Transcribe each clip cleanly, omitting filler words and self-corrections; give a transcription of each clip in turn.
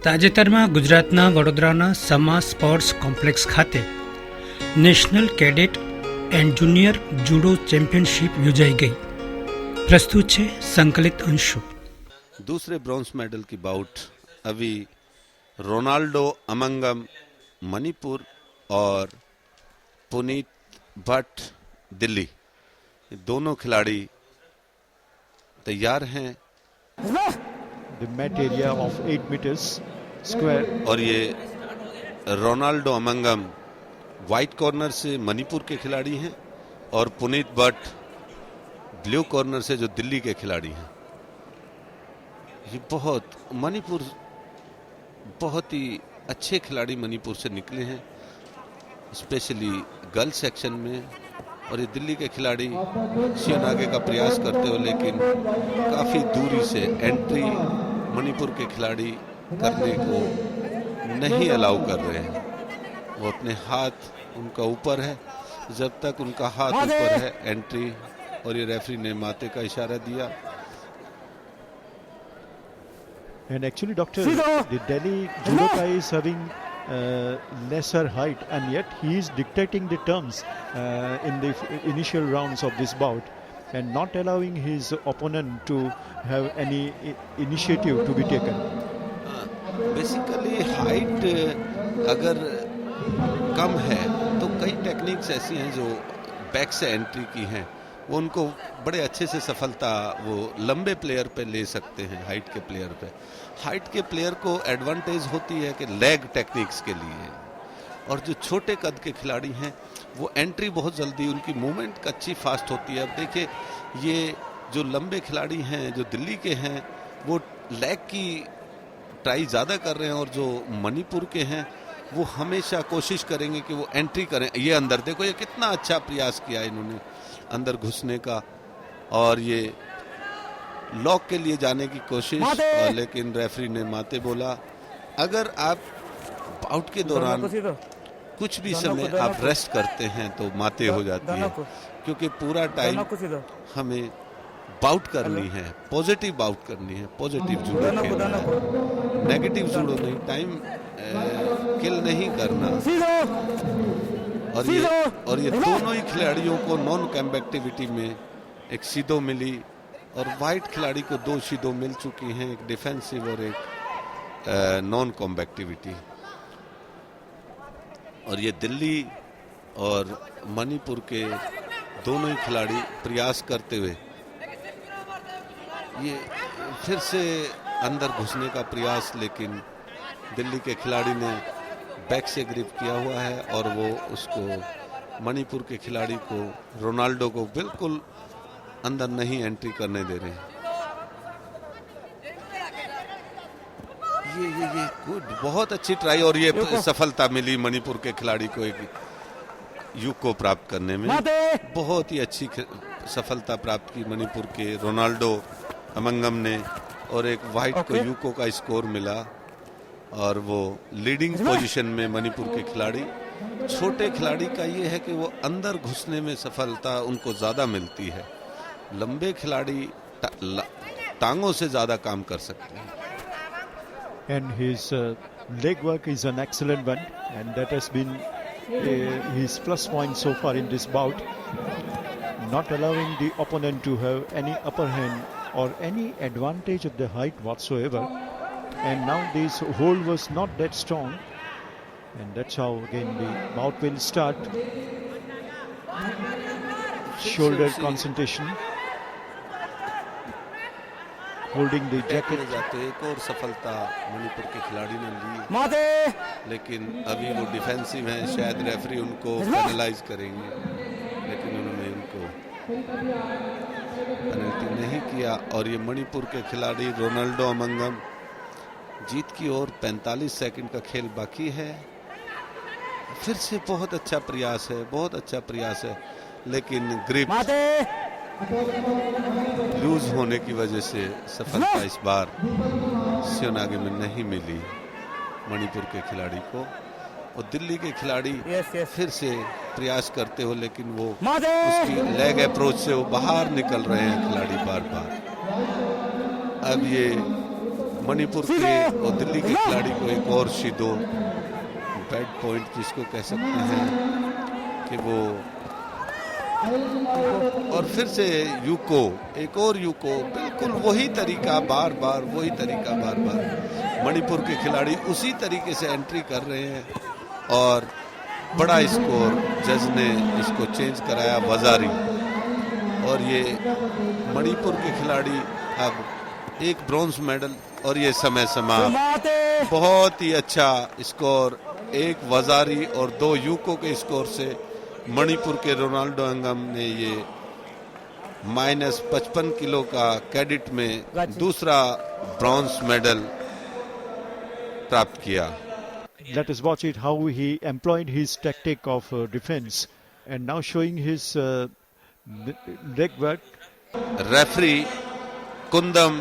તાજેતરમાં ગુજરાતના વડોદરાના સમા સ્પોર્ટ્સ કોમ્પ્લેક્સ ખાતે national cadet and junior judo championship યોજાઈ ગઈ. પ્રસ્તુત છે સંકલિત અંશુ. दूसरे ब्रॉन्ज मेडल की बाउट अभी रोनाल्डो अमंगम मणिपुर और पुनीत भट्ट दिल्ली, दोनों खिलाड़ी तैयार हैं. The mat area of 8 meters square. और ये रोनाल्डो अमंगम व्हाइट कॉर्नर से मणिपुर के खिलाड़ी हैं और पुनीत भट्ट ब्लू कॉर्नर से जो दिल्ली के खिलाड़ी हैं. ये मणिपुर बहुत ही अच्छे खिलाड़ी मणिपुर से निकले हैं, स्पेशली गर्ल्स सेक्शन में. और ये दिल्ली के खिलाड़ी शिवनागे का प्रयास करते हो, लेकिन काफी दूरी से एंट्री मणिपुर के खिलाड़ी करने को नहीं अलाउ कर रहे हैं. वो अपने हाथ उनका ऊपर है, जब तक उनका हाथ ऊपर है एंट्री. और ये रेफरी ने माते का इशारा दिया. And actually, Doctor, the Delhi judoka is having lesser height, and yet he is dictating the terms in the initial rounds of this bout and not allowing his opponent to have any initiative to be taken. Basically height अगर कम है तो कई techniques ऐसी हैं जो back से entry की हैं, वो उनको बड़े अच्छे से सफलता वो लंबे प्लेयर पे ले सकते हैं. हाइट के प्लेयर पे, हाइट के प्लेयर को एडवांटेज होती है कि लेग टेक्निक्स के लिए. और जो छोटे कद के खिलाड़ी हैं वो एंट्री बहुत जल्दी, उनकी मूवमेंट अच्छी फास्ट होती है. अब देखिए ये जो लंबे खिलाड़ी हैं जो दिल्ली के हैं वो लेग की ट्राई ज़्यादा कर रहे हैं, और जो मणिपुर के हैं वो हमेशा कोशिश करेंगे कि वो एंट्री करें. ये अंदर देखो, ये कितना अच्छा प्रयास किया इन्होंने अंदर घुसने का, और ये लॉक के लिए जाने की कोशिश, लेकिन रेफरी ने माते बोला. अगर आप बाउट के दौरान कुछ भी समय आप रेस्ट करते हैं तो माते हो जाती है, क्योंकि पूरा टाइम हमें बाउट करनी है, पॉजिटिव बाउट करनी है, पॉजिटिव जूडो खेलना है, नेगेटिव जूडो नहीं, टाइम किल नहीं करना. और ये दोनों ही खिलाड़ियों को नॉन कॉम्बैटिविटी में एक सीधो मिली, और वाइट खिलाड़ी को 2 सीधो मिल चुकी हैं, एक डिफेंसिव और एक नॉन कॉम्बैटिविटी. और ये दिल्ली और मणिपुर के दोनों ही खिलाड़ी प्रयास करते हुए ये फिर से अंदर घुसने का प्रयास, लेकिन दिल्ली के खिलाड़ी ने बैक से ग्रिप किया हुआ है और वो उसको मणिपुर के खिलाड़ी को, रोनाल्डो को बिल्कुल अंदर नहीं एंट्री करने दे रहे हैं. ये गुड, बहुत अच्छी ट्राई, और ये सफलता मिली मणिपुर के खिलाड़ी को एक यूको प्राप्त करने में. बहुत ही अच्छी सफलता प्राप्त की मणिपुर के रोनाल्डो अमंगम ने, और एक वाइट को यूको का स्कोर मिला, और वो लीडिंग पोजीशन में मणिपुर के खिलाड़ी. छोटे खिलाड़ी का ये है कि वो अंदर घुसने में सफलता उनको ज्यादा मिलती है, लंबे खिलाड़ी टांगों से ज्यादा काम कर सकते हैं. And his leg work is an excellent one, and that has been his plus point so far in this bout, not allowing the opponent to have any upper hand or any advantage of the height whatsoever. And now this hold was not that strong, and that's how again the bout will start. Shoulder concentration, holding the jacket. जाते एक और सफलता मणिपुर के खिलाड़ी ने ली, लेकिन अभी वो डिफेंसिव हैं, शायद रेफरी उनको पेनलाइज करेंगे, लेकिन उन्होंने उनको पेनल्टी नहीं किया. और ये मणिपुर के खिलाड़ी रोनाल्डो अमंगम जीत की ओर 45 सेकंड का खेल बाकी है. फिर से बहुत अच्छा प्रयास है, बहुत अच्छा प्रयास है, लेकिन ग्रिप लूज होने की वजह से सफलता इस बार शिवनागे में नहीं मिली मणिपुर के खिलाड़ी को. और दिल्ली के खिलाड़ी फिर से प्रयास करते हो, लेकिन वो उसकी लेग अप्रोच से वो बाहर निकल रहे हैं खिलाड़ी बार बार. अब ये मणिपुर के और दिल्ली के खिलाड़ी को एक और शीदो बैड पॉइंट जिसको कह सकते हैं कि वो, और फिर से यूको, एक और यूको, बिल्कुल वही तरीका बार बार, वही तरीका बार बार। मणिपुर के खिलाड़ी उसी तरीके से एंट्री कर रहे हैं और बड़ा स्कोर जज ने इसको चेंज कराया वजारी, और ये मणिपुर के खिलाड़ी अब एक ब्रॉन्ज मेडल और ये समय समाप्त। बहुत ही अच्छा स्कोर, एक वजारी और 2 यूको के स्कोर से मणिपुर के रोनाल्डो अंगम ने ये -55 किलो का कैडेट में दूसरा ब्रॉन्ज मेडल प्राप्त किया। Let us watch it how he employed his tactic of defense and now showing his leg work. Referee Kundam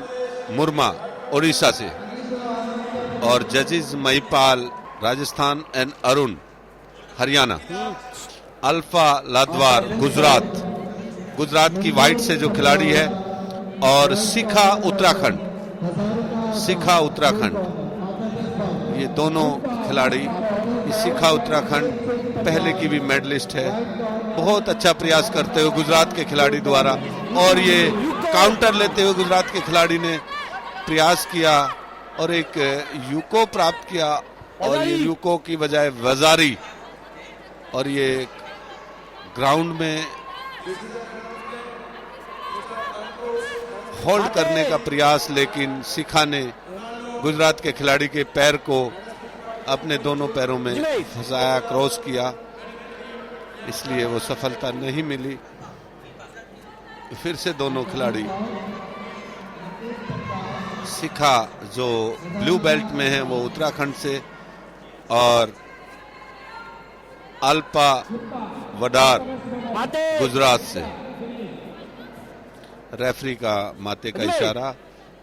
Murma Odisha से और जजेस महिपाल राजस्थान एंड अरुण हरियाणा, अल्फा लादवार गुजरात की वाइट से जो खिलाड़ी है, और शिखा उत्तराखंड, ये दोनों खिलाड़ी। शिखा उत्तराखंड पहले की भी मेडलिस्ट है। बहुत अच्छा प्रयास करते हुए गुजरात के खिलाड़ी द्वारा, और ये काउंटर लेते हुए गुजरात के खिलाड़ी ने प्रयास किया और एक यूको प्राप्त किया, और ये यूको की बजाय वजारी, और ये ग्राउंड में होल्ड करने का प्रयास, लेकिन शिखा ने गुजरात के खिलाड़ी के पैर को अपने दोनों पैरों में फंसाया, क्रॉस किया, इसलिए वो सफलता नहीं मिली। फिर से दोनों खिलाड़ी, शिखा जो ब्लू बेल्ट में है वो उत्तराखंड से, और अल्पा वडार गुजरात से। रेफरी का माते का इशारा,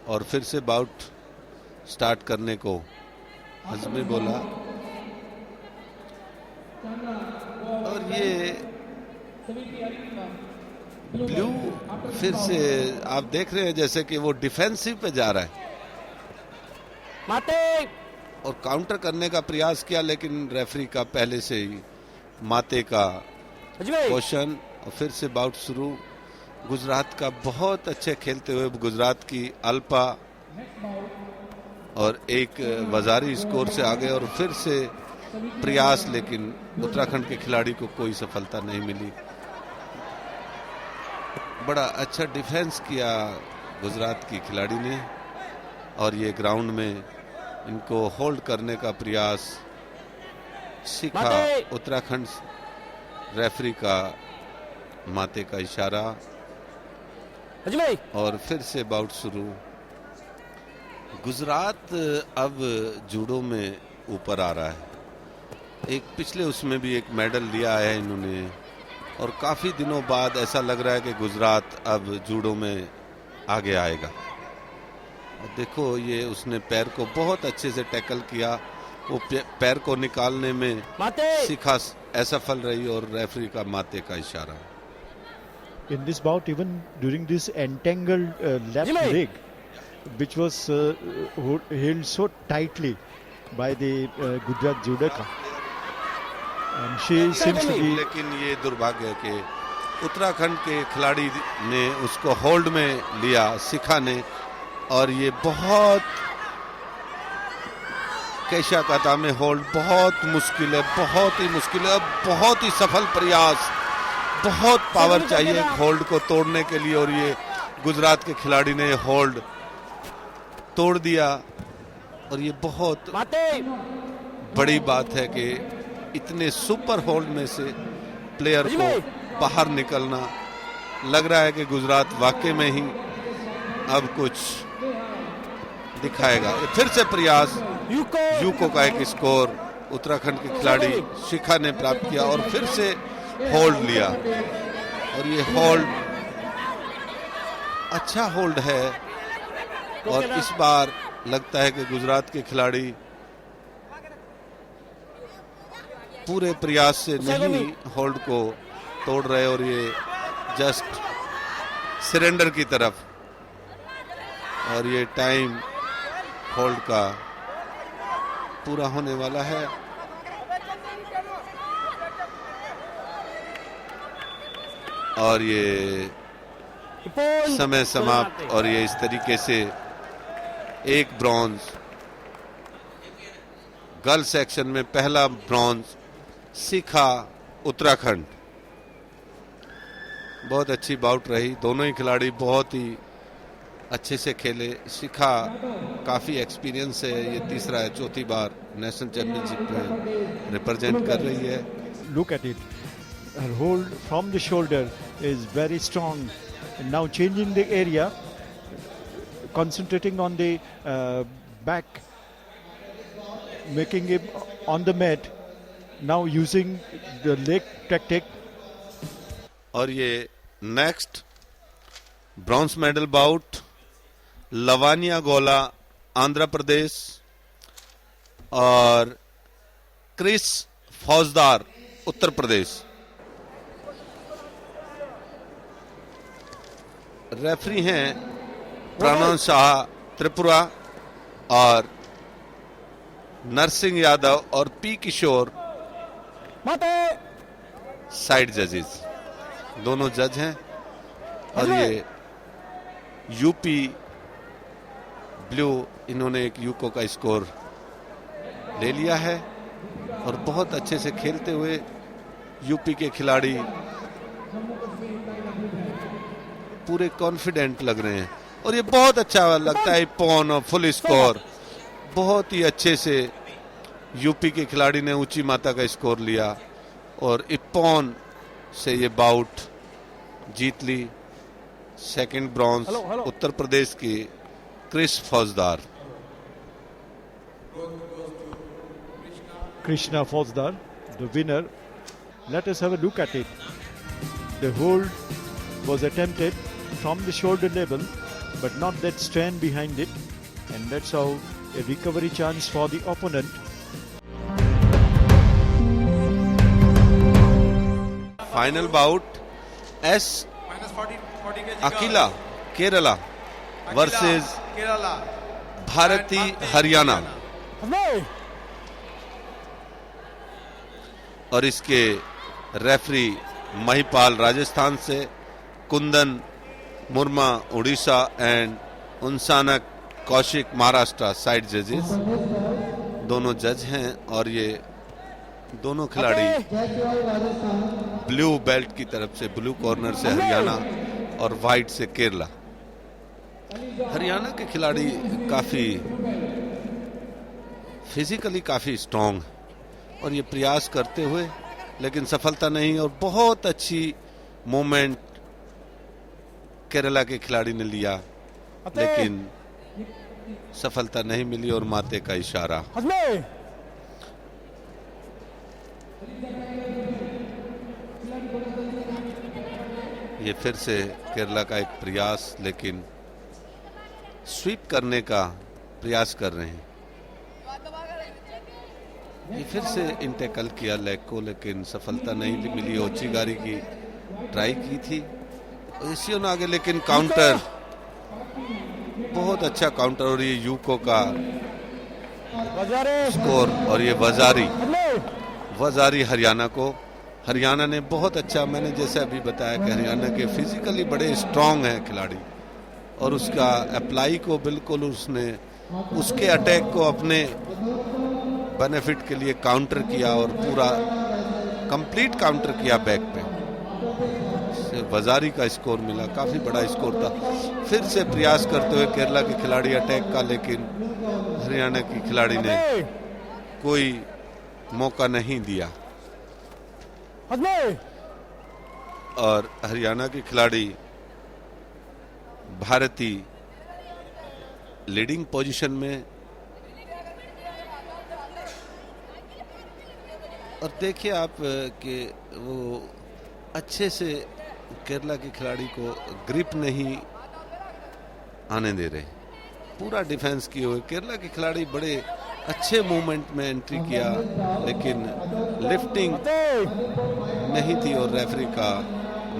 और फिर से बाउट स्टार्ट करने को हजमी बोला। और ये ब्लू फिर से आप देख रहे हैं जैसे कि वो डिफेंसिव पे जा रहा है और काउंटर करने का प्रयास किया, लेकिन रेफरी का पहले से ही माते का क्वेश्चन। और फिर से बाउट शुरू। गुजरात का बहुत अच्छे खेलते हुए गुजरात की अल्पा और एक वजारी स्कोर से आगे, और फिर से प्रयास, लेकिन उत्तराखंड के खिलाड़ी को कोई सफलता नहीं मिली। बड़ा अच्छा डिफेंस किया गुजरात की खिलाड़ी ने, और ये ग्राउंड में इनको होल्ड करने का प्रयास। शिखा उत्तराखंड, रेफरी का माते का इशारा, और फिर से बाउट शुरू। गुजरात अब जूडो में ऊपर आ रहा है। एक पिछले उसमें भी एक मेडल लिया है इन्होंने, और काफी दिनों बाद ऐसा लग रहा है कि गुजरात अब जूडो में आगे आएगा। और देखो ये उसने पैर को बहुत अच्छे से टैकल किया, वो पैर को निकालने में शिखा असफल रही, और रेफरी का माते का इशारा। In this bout, even during this entangled left leg, which was held so tightly by the Gujarat judoka, and she seems to be. लेकिन ये दुर्भाग्य है कि उत्तराखंड के खिलाड़ी ने उसको होल्ड में लिया, शिखा ने, और ये बहुत केशा काता में होल्ड बहुत मुश्किल है, बहुत ही मुश्किल है। बहुत ही सफल प्रयास, बहुत पावर चाहिए होल्ड को तोड़ने के लिए, और ये गुजरात के खिलाड़ी ने होल्ड तोड़ दिया। और ये बहुत बड़ी बात है कि इतने सुपर होल्ड में से प्लेयर को बाहर निकलना। लग रहा है कि गुजरात वाकई में ही अब कुछ दिखाएगा। फिर से प्रयास, यूको का एक स्कोर उत्तराखंड के खिलाड़ी शिखा ने प्राप्त किया, और फिर से होल्ड लिया, और ये होल्ड अच्छा होल्ड है। और इस बार लगता है कि गुजरात के खिलाड़ी पूरे प्रयास से नहीं होल्ड को तोड़ रहे, और ये जस्ट सरेंडर की तरफ। और ये टाइम होल्ड का पूरा होने वाला है। और ये समय समाप्त, और ये इस तरीके से एक ब्रॉन्ज, गर्ल सेक्शन में पहला ब्रॉन्ज सीखा उत्तराखंड। बहुत अच्छी बाउट रही, दोनों ही खिलाड़ी बहुत ही अच्छे से खेले। शिखा काफ़ी एक्सपीरियंस है, ये तीसरा है, चौथी बार नेशनल चैंपियनशिप में रिप्रेजेंट कर रही है। Look at it. Her hold from the shoulder is very strong. Now changing the area, concentrating on the back, making him on the mat. Now using the leg tactic. और ये next bronze medal bout Lavania Gola Andhra प्रदेश और Chris फौजदार Uttar Pradesh. Referee हैं प्राणन शाह त्रिपुरा और नरसिंह यादव और P किशोर side जजेस, दोनों जज हैं। और ये यूपी ब्लू, इन्होंने एक यूको का स्कोर ले लिया है और बहुत अच्छे से खेलते हुए यूपी के खिलाड़ी पूरे कॉन्फिडेंट लग रहे हैं। और ये बहुत अच्छा लगता है, पॉन और फुल स्कोर, बहुत ही अच्छे से यूपी के खिलाड़ी ने ऊंची माता का स्कोर लिया और इप्पॉन से ये बाउट जीत ली। सेकंड ब्रॉन्ज उत्तर प्रदेश की क्रिस फौजदार। Krishna Fauzdar, the winner. Let us have a look at it. The hold was attempted from the shoulder level, but not that strand behind it, and that's how a recovery chance for the opponent. Final bout S Akila Kerala versus Bharti Haryana. और इसके referee Mahipal Rajasthan से, Kundan Murma Orissa and उनसानक Kaushik Maharashtra side जजेस, दोनों जज हैं। और ये दोनों खिलाड़ी ब्लू बेल्ट की तरफ से, ब्लू कॉर्नर से हरियाणा और व्हाइट से केरला। हरियाणा के खिलाड़ी काफी फिजिकली काफी स्ट्रांग और ये प्रयास करते हुए लेकिन सफलता नहीं, और बहुत अच्छी मूवमेंट केरला के खिलाड़ी ने लिया लेकिन सफलता नहीं मिली और माते का इशारा। ये फिर से केरला का एक प्रयास, लेकिन स्वीप करने का प्रयास कर रहे हैं। ये फिर से इंटेकल किया लेग को, लेकिन सफलता नहीं मिली। ओचिगारी की ट्राई की थी इसी आगे, लेकिन काउंटर, बहुत अच्छा काउंटर। और ये यूको का स्कोर, और ये वजारी हरियाणा को। हरियाणा ने बहुत अच्छा, मैंने जैसे अभी बताया कि हरियाणा के फिजिकली बड़े स्ट्रांग हैं खिलाड़ी, और उसका अप्लाई को बिल्कुल उसने उसके अटैक को अपने बेनिफिट के लिए काउंटर किया और पूरा कंप्लीट काउंटर किया बैक पे। वजारी का स्कोर मिला, काफी बड़ा स्कोर था। फिर से प्रयास करते हुए केरला के खिलाड़ी अटैक का, लेकिन हरियाणा की खिलाड़ी ने कोई मौका नहीं दिया। और हरियाणा के खिलाड़ी भारती लीडिंग पोजीशन में। और देखिए आप कि वो अच्छे से केरला के खिलाड़ी को ग्रिप नहीं आने दे रहे, पूरा डिफेंस किए हुए। केरला के खिलाड़ी बड़े अच्छे मूवमेंट में एंट्री किया, लेकिन लिफ्टिंग नहीं थी और रेफरी का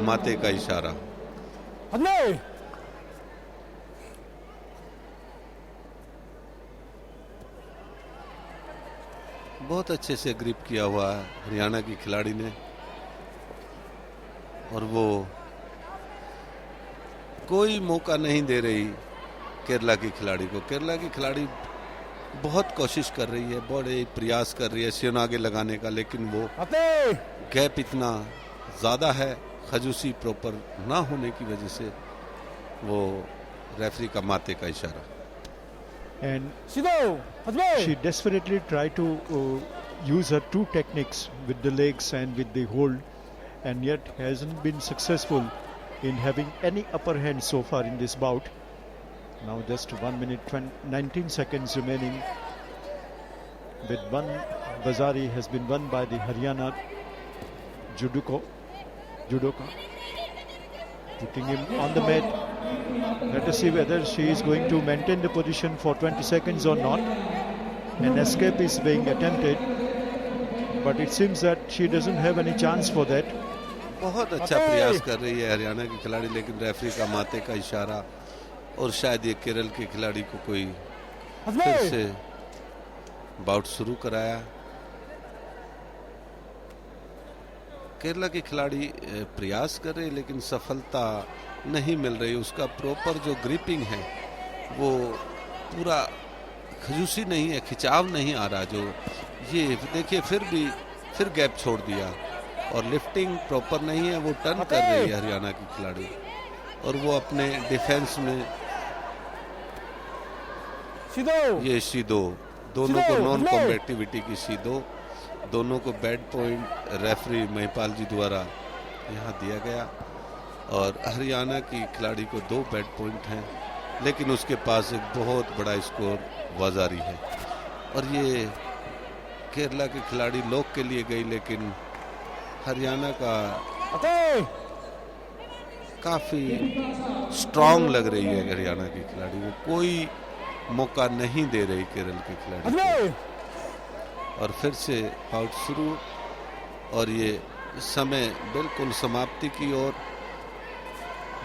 माते का इशारा। बहुत अच्छे से ग्रिप किया हुआ है हरियाणा की खिलाड़ी ने, और वो कोई मौका नहीं दे रही केरला की खिलाड़ी को। केरला की खिलाड़ी बहुत कोशिश कर रही है, बड़े प्रयास कर रही है सिर आगे लगाने का, लेकिन वो गैप इतना ज़्यादा है खजूसी प्रॉपर ना होने की वजह से, वो रेफरी का माथे का इशारा। And she desperately tried to use her two techniques with the legs and with the hold, and yet hasn't been successful in having any upper hand so far in this bout. Now just 1 minute 19 seconds remaining. With one Bazari has been won by the Haryana judoka, putting him on the mat. Let us see whether she is going to maintain the position for 20 seconds or not. An escape is being attempted, but it seems that she doesn't have any chance for that. बहुत अच्छा प्रयास कर रही है हरियाणा की खिलाड़ी, लेकिन referee का माथे का इशारा, और शायद ये केरल के खिलाड़ी को कोई फिर से बाउट शुरू कराया। केरला की खिलाड़ी प्रयास कर रही है लेकिन सफलता नहीं मिल रही। उसका प्रॉपर जो ग्रिपिंग है वो पूरा खजूसी नहीं है, खिंचाव नहीं आ रहा। जो ये देखिए फिर गैप छोड़ दिया, और लिफ्टिंग प्रॉपर नहीं है, वो टर्न कर रही है हरियाणा की खिलाड़ी, और वो अपने डिफेंस में ये शीदो, दोनों को नॉन कॉम्बैटिविटी की शीदो, दोनों को बैड पॉइंट रेफरी महिपाल जी द्वारा यहाँ दिया गया, और हरियाणा की खिलाड़ी को 2 बैड पॉइंट हैं, लेकिन उसके पास एक बहुत बड़ा स्कोर वाजारी है। और ये केरला की खिलाड़ी लॉक के लिए गई, लेकिन हरियाणा का काफी स्ट्रांग लग रही है हरियाणा की खिलाड़ी, वो कोई मौका नहीं दे रही केरल की खिलाड़ी को। और फिर से आउट शुरू, और ये समय बिल्कुल समाप्ति की ओर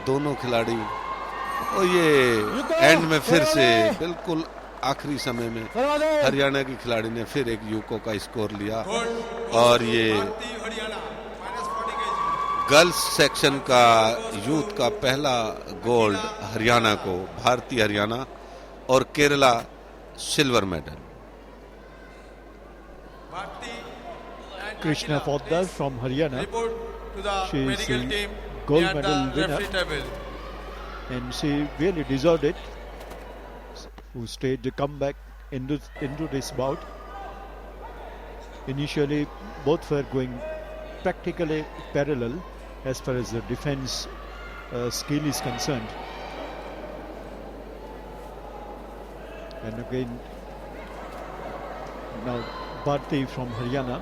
दोनों खिलाड़ी, और ये एंड में फिर से बिल्कुल आखिरी समय में हरियाणा की खिलाड़ी ने फिर एक यूको का स्कोर लिया, और ये गर्ल्स सेक्शन का यूथ का पहला गोल्ड हरियाणा को, भारतीय हरियाणा, और Kerala silver medal. Krishna Poddar from Haryana. She is the gold medal winner, and she really deserved it. Who staged the comeback into this bout. Initially, both were going practically parallel as far as the defense skill is concerned. And again, now Bharti from Haryana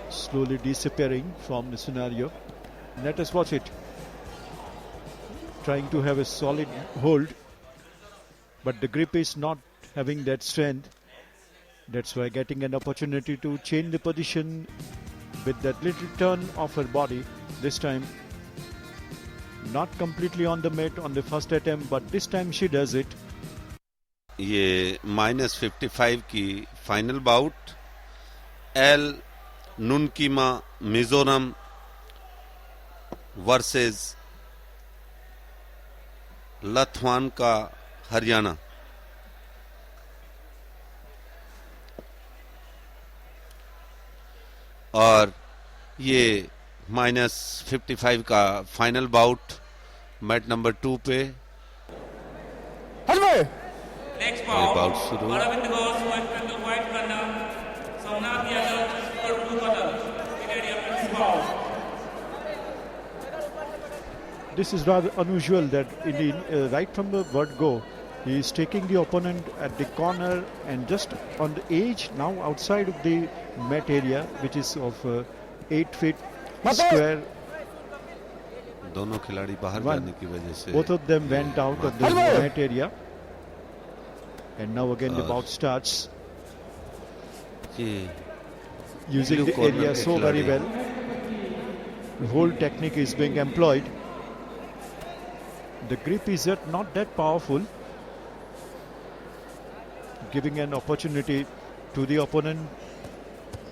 slowly disappearing from the scenario. Let us watch it. Trying to have a solid hold, but the grip is not having that strength. That's why getting an opportunity to change the position with that little turn of her body. This time not completely on the mat on the first attempt, but this time she does it. ये -55 की final bout L Nunkima Mizoram versus Lathwan का हरियाणा। और ये -55 का final bought match number 2 पे Next ये bout, bought शुरू। Aravind Ghosh, West Bengal white runner, Somnath Yadav, super blue color, Canadian next bout. This is rather unusual that right from the word go, he is taking the opponent at the corner and just on the edge, now outside of the mat area, which is of 8 feet square. दोनों खिलाड़ी बाहर One. जाने की वजह से Both of them went out of the mat area. And now again the bout starts. ये Using Blue the corner area के so very खिलाड़ी। well. The whole technique is being employed. The grip is not that powerful. giving an opportunity to the opponent.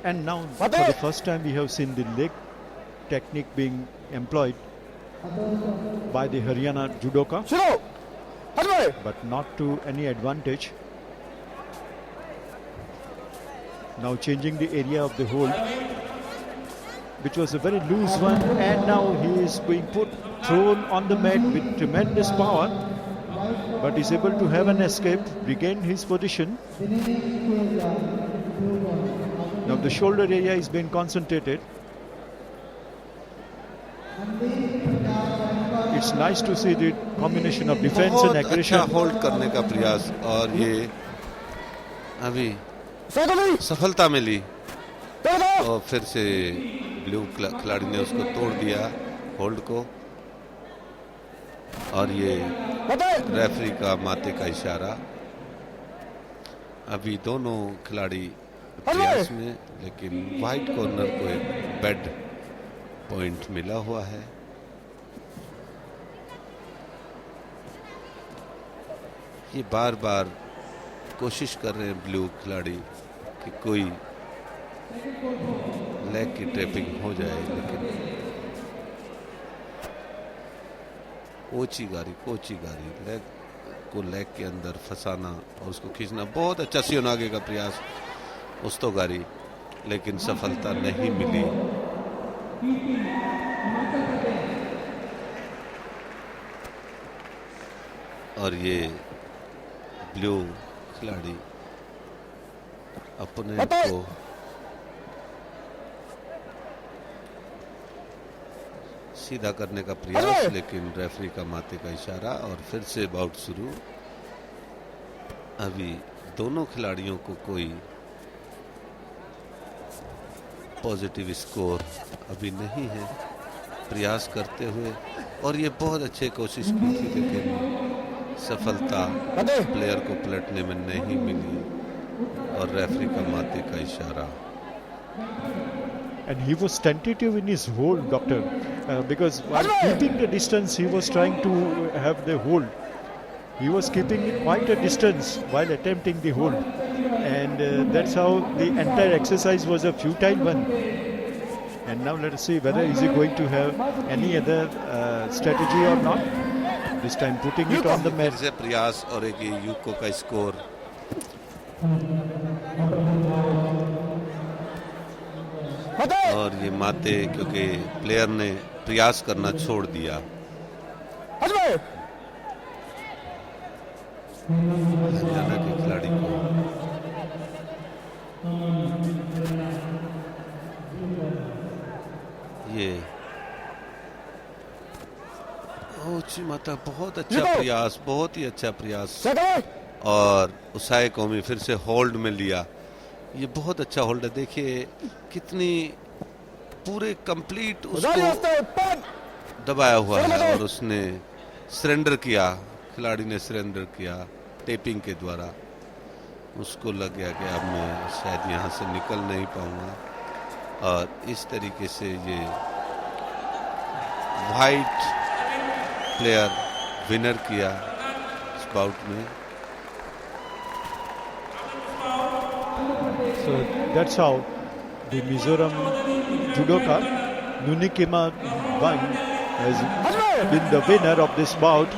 And now, for the first time, we have seen the leg technique being employed by the Haryana judoka, but not to any advantage. Now changing the area of the hold, which was a very loose one, and now he is being thrown on the mat with tremendous power, but is able to have an escape, regain his position. Now the shoulder area is being concentrated. It's nice to see the combination of defense and बहुत aggression. अच्छा hold करने का प्रयास, और ये अभी सफलता मिली, और फिर से ब्लू खिलाड़ी ने उसको तोड़ दिया होल्ड को, और ये रेफरी का माते का इशारा। अभी दोनों खिलाड़ी प्रयास में, लेकिन व्हाइट कॉर्नर को एक बेड पॉइंट मिला हुआ है। ये बार बार कोशिश कर रहे हैं ब्लू खिलाड़ी कि कोई लेग की ट्रैपिंग हो जाए, लेकिन कोचीगारी लेग को लेग के अंदर फंसाना और उसको खींचना, बहुत अच्छा सियोनागे का प्रयास उस्तोगारी, लेकिन सफलता नहीं मिली। और ये ब्लू खिलाड़ी अपोनेंट को सीधा करने का प्रयास, लेकिन रेफरी का माथे का इशारा, और फिर से बाउट शुरू। अभी दोनों खिलाड़ियों को कोई पॉजिटिव स्कोर अभी नहीं है, प्रयास करते हुए, और ये बहुत अच्छे कोशिश की थी, लेकिन सफलता प्लेयर को पलटने में नहीं मिली, और रेफरी का माथे का इशारा। And he was tentative in his hold, doctor, because while keeping the distance, he was trying to have the hold. He was keeping quite a distance while attempting the hold, and that's how the entire exercise was a futile one. And now let us see whether is he going to have any other strategy or not. This time putting it on the फिर mat. से प्रयास, और एक UCO का score. और ये माते, क्योंकि प्लेयर ने प्रयास करना छोड़ दिया। हरियाणा के खिलाड़ी को ये ऊंची माता, बहुत अच्छा प्रयास, बहुत ही अच्छा प्रयास, और उसाए कौमी फिर से होल्ड में लिया। ये बहुत अच्छा होल्ड है, देखिए कितनी पूरे कंप्लीट उसको दबाया हुआ है, और उसने सरेंडर किया, खिलाड़ी ने सरेंडर किया टेपिंग के द्वारा। उसको लग गया कि अब मैं शायद यहाँ से निकल नहीं पाऊंगा, और इस तरीके से ये वाइट प्लेयर विनर किया इस बाउट में। So that's how the Mizoram judoka Nunikima Wang has been the winner of this bout.